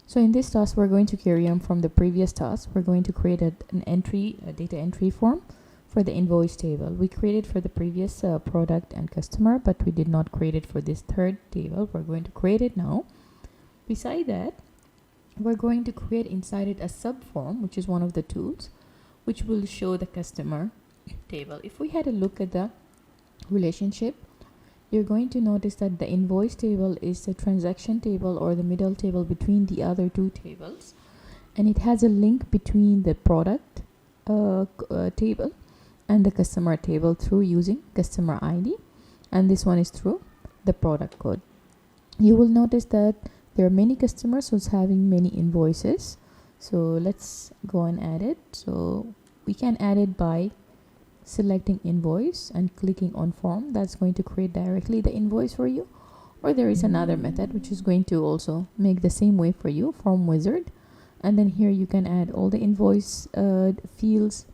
So in this task, we're going to carry on from the previous task. We're going to create a data entry form for the invoice table. We created for the previous product and customer, but we did not create it for this third table. We're going to create it now. Beside that, we're going to create inside it a subform, which is one of the tools, which will show the customer table. If we had a look at the relationship, you're going to notice that the invoice table is the transaction table or the middle table between the other two tables, and it has a link between the product table and the customer table through using customer ID, and this one is through the product code. You will notice that there are many customers who's having many invoices, so let's go and add it. So we can add it by selecting invoice and clicking on form. That's going to create directly the invoice for you, or there is another method which is going to also make the same way for you, form wizard, and then here you can add all the invoice fields,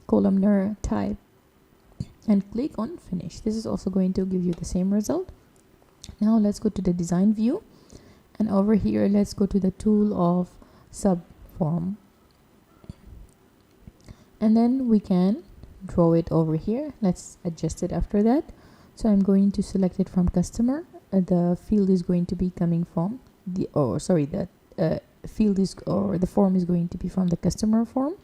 columnar type, and click on finish. This is also going to give you the same result. Now let's go to the design view, and over here let's go to the tool of subform, and then we can draw it over here. Let's adjust it after that. So I'm going to select it from customer. The field is going to be coming from the field is, or the form is going to be from the customer form.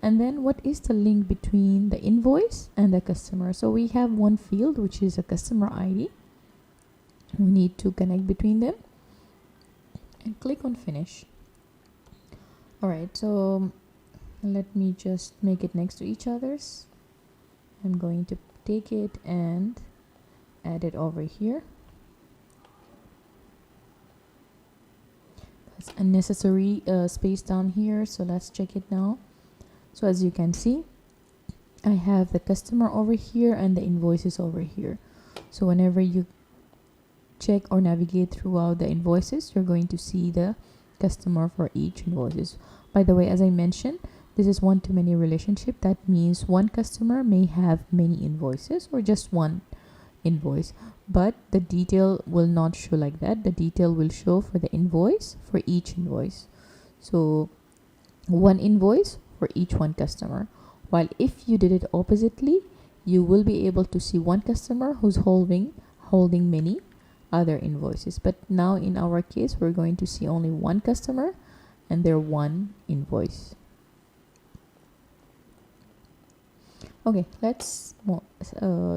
And then what is the link between the invoice and the customer? So we have one field which is a customer ID. We need to connect between them and click on finish. Alright, so let me just make it next to each other's. I'm going to take it and add it over here. That's unnecessary space down here, so let's check it now. So as you can see, I have the customer over here and the invoices over here. So whenever you check or navigate throughout the invoices, you're going to see the customer for each invoices. By the way, as I mentioned, this is one-to-many relationship. That means one customer may have many invoices or just one invoice, but the detail will not show like that. The detail will show for the invoice for each invoice. So one invoice for each one customer. While if you did it oppositely, you will be able to see one customer who's holding many other invoices. But now in our case, we're going to see only one customer and their one invoice. Okay, let's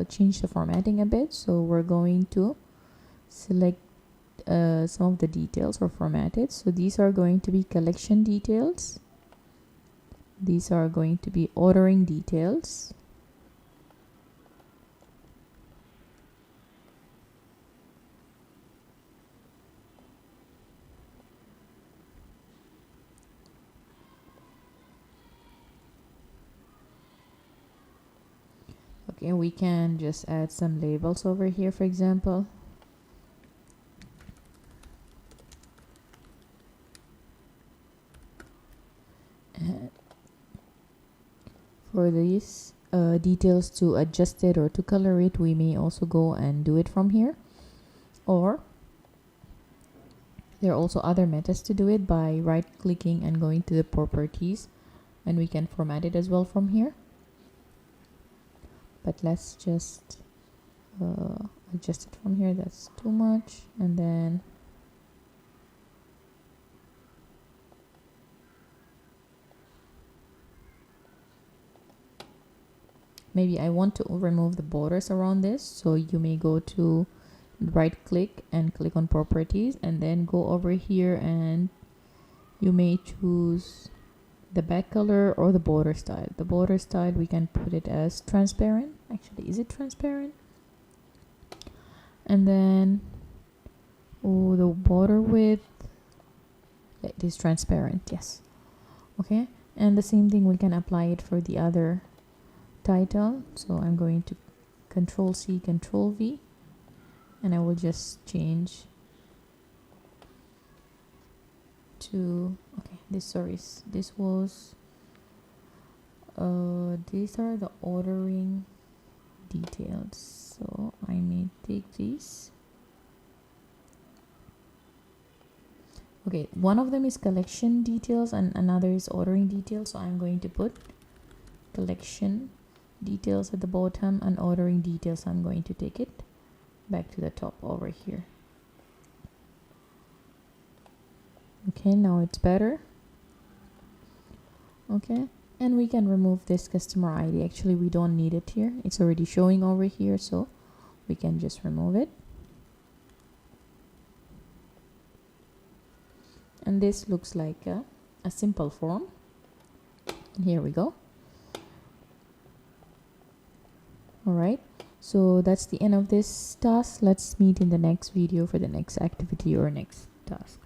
change the formatting a bit. So we're going to select some of the details or format it. So these are going to be collection details. These are going to be ordering details. Okay, we can just add some labels over here, for example. For these details, to adjust it or to color it, we may also go and do it from here. Or there are also other methods to do it by right-clicking and going to the properties, and we can format it as well from here. But let's just adjust it from here. That's too much. And then maybe I want to remove the borders around this, so you may go to right click and click on properties, and then go over here and you may choose the back color or the border style. The border style, we can put it as transparent. Actually, is it transparent? And then the border width, it is transparent. Yes. Okay, and the same thing we can apply it for the other title. So I'm going to Control C, Control V, and I will just change to, okay, this was these are the ordering details, so I may take these Okay, one of them is collection details and another is ordering details. So I'm going to put collection details at the bottom and ordering details. I'm going to take it back to the top over here. Okay, now it's better. Okay, and we can remove this customer ID. Actually, we don't need it here. It's already showing over here, so we can just remove it. And this looks like a simple form. And here we go. All right, so that's the end of this task. Let's meet in the next video for the next activity or next task.